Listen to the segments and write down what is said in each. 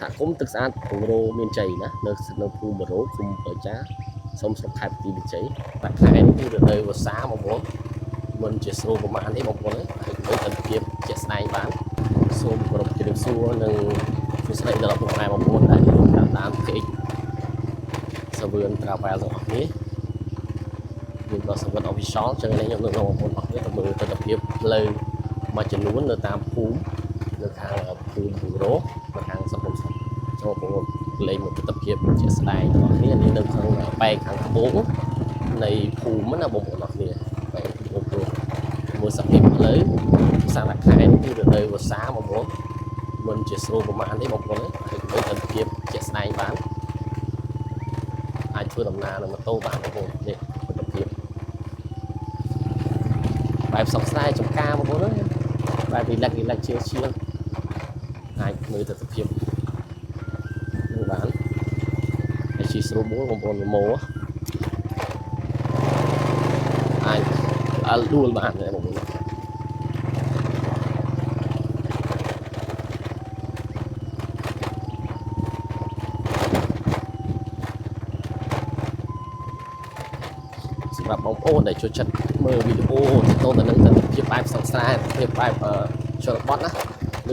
សហគមន៍ទឹកស្អាតពងរោមានជ័យណានៅភូមិបរោឃុំបចាសូមស្រុកខេត្តបន្ទាយមានជ័យតែខែនេះគឺរដូវវស្សាបងប្អូនមិនជាស្រួលប្រហែលទេបងប្អូនហើយមើលទិដ្ឋភាពជាក់ស្ដែងបានសូមគោរពជម្រាបសួរនិងសួស្ដីដល់ពុកម៉ែបងប្អូនដែលតាមពេកសវឿនត្រាវែលទាំងអស់គ្នាយើងក៏សវឿន official ចឹងនេះខ្ញុំនឹងបងប្អូនអស់គ្នាទៅមើលទិដ្ឋភាពផ្លូវមួយចំនួននៅតាមភូមិនៅខាងភូមិបរោនៅខាងសង្គមចូលបងប្អូនលេងមកទិដ្ឋភាពជាស្ដែងទាំងអស់គ្នានេះនៅខាងបែកខាងត្បូងនៃភូមិណាបងប្អូនអស់គ្នាបែកបងប្អូនមួយសភាពផ្លូវសាលាខេត្តគឺរដូវវស្សាបងប្អូនមិនជាស្រួលប្រហែលទេបងប្អូនហើយមើលទិដ្ឋភាពជាក់ស្ដែងបានអាចធ្វើដំណើរនឹងម៉ូតូបានបងប្អូននេះទិដ្ឋភាពបែបសង្ស្រែចំការបងប្អូនបែបrelax ជាអាចមើលទិដ្ឋភាពនឹងបានហើយជីស្រួលបងប្អូនម៉ូអាចដួលបានដែរបងប្អូនសម្រាប់បងប្អូនដែលចូលចិត្តមើលវីដេអូទាក់ទងទៅនឹងទិដ្ឋភាពបែបសង្ស្រែភាពបែបជនបទណា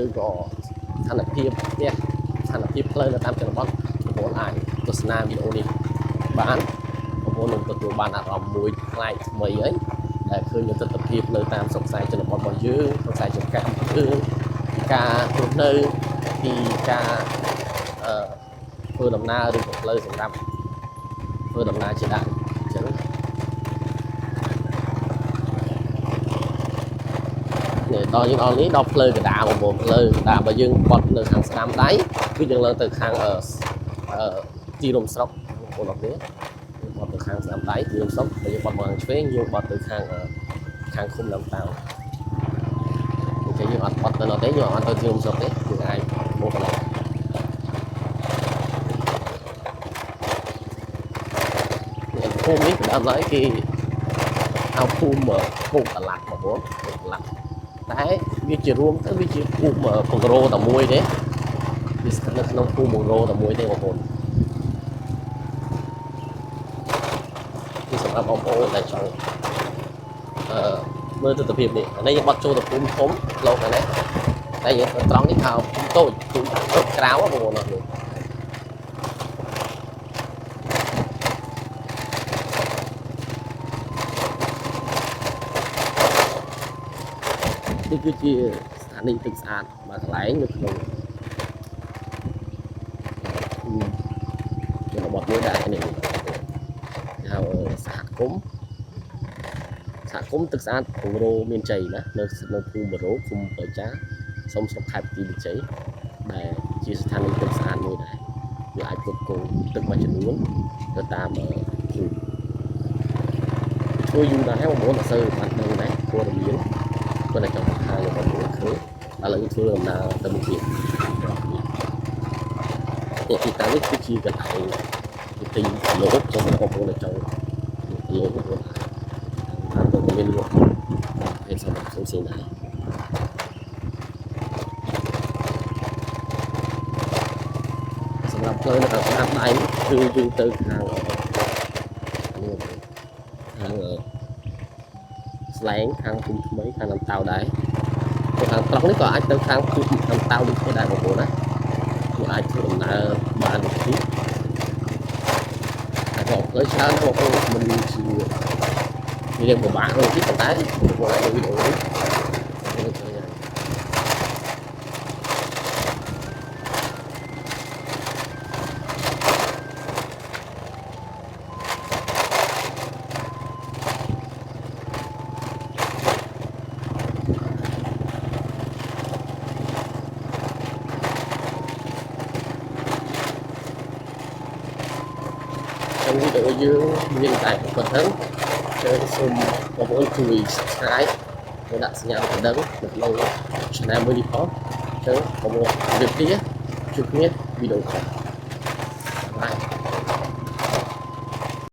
ឬក៏ស្ថានភាពផ្ទះស្ថានភាពផ្លូវនៅតាមជនបទបងប្អូនអាចទស្សនាវីដេអូនេះបានបងប្អូននឹងទទួលបានអារម្មណ៍មួយប្លែកថ្មីអីដែលឃើញទិដ្ឋភាពនៅតាមស្រុកស្រែជនបទរបស់យើងស្រុកស្រែចំការយើងការរស់នៅពីការធ្វើដំណើរឬក៏ផ្លូវសម្រាប់ធ្វើដំណើរជាដើមអញ្ចឹងដល់យើងដល់នេះដល់ផ្លូវកណ្ដាលបងប្អូនផ្លូវកណ្ដាលបើយើងបត់នៅខាងស្ដាំដៃគឺយើងឡើងទៅខាងទីរួមស្រុកបងប្អូនអរគ្នាបត់ទៅខាងស្ដាំដៃទីរួមស្រុកបើយើងបត់មកខាងឆ្វេងយើងបត់ទៅខាងឃុំដើមតៅអញ្ចឹងយើងអត់បត់ទៅនោះទេយើងអត់ទៅទីរួមស្រុកទេយើងអាចមកកន្លែងភូមិនេះដើមឡើយគេហៅភូមិគោកអាឡាត់បងប្អូនគោកអាឡាត់តែវាជារួមទៅវាជាភូមិពងរោតែមួយទេវាស្ថិតនៅក្នុងភូមិពងរោតែមួយទេបងប្អូនគឺសម្រាប់បងប្អូនដែលចង់មើលទិដ្ឋភាពនេះអានេះយើងបត់ចូលទៅភូមិធំលោកហ្នឹងតែយើងត្រង់នេះហៅភូមិតូចភូមិក្រៅបងប្អូនអរគុណនេះគឺជាស្ថានីយ៍ទឹកស្អាតមួយកន្លែងនៅក្នុងជនបទមួយដែរនេះហៅសហគមន៍ទឹកស្អាតពងរោមានជ័យណានៅភូមិបរោឃុំបចាសូមស្រុកខេត្តបន្ទាយមានជ័យដែលជាស្ថានីយ៍ទឹកស្អាតមួយដែរវាអាចគ្រប់គ្រងទឹកមួយចំនួនទៅតាមភូមិជួយយូរដែរបងប្អូនអត់សូវបានដឹងដែរព័ត៌មានគាត់តែចង់បង្ហាញបងប្អូនឃើញឥឡូវធ្វើដំណើរទៅមុខទៀតទីតាំងនេះគឺជាកន្លែងទីលោកចូលបងប្អូនដែលចង់លោកបងប្អូនបានទៅមានលក់ពេលសម្រាប់ផ្សេងៗដែរសម្រាប់ផ្លូវនៅខាងស្ដាំដៃគឺយើងទៅខាងស្លែងខាងភូមិថ្មីខាងដើមតៅដែរខាងត្រង់នេះក៏អាចទៅខាងភូមិដើមតៅដូចគ្នាដែរបងប្អូនណាយើងអាចធ្វើដំណើរបានដូចនេះហើយក៏ផ្លូវច្រើនបងប្អូនមិនជារៀងពិបាកដូចនេះប៉ុន្តែបងប្អូនអាចមើលវីដេអូនេះវីដេអូយើងមានតែប៉ុណ្ណឹងសូមបងប្អូនជួយ subscribe និងដាក់សញ្ញាកណ្ដឹងនៅក្នុង channel មួយនេះផងអញ្ចឹងបងប្អូនជម្រាបលាជួបគ្នាវីដេអូក្រោយ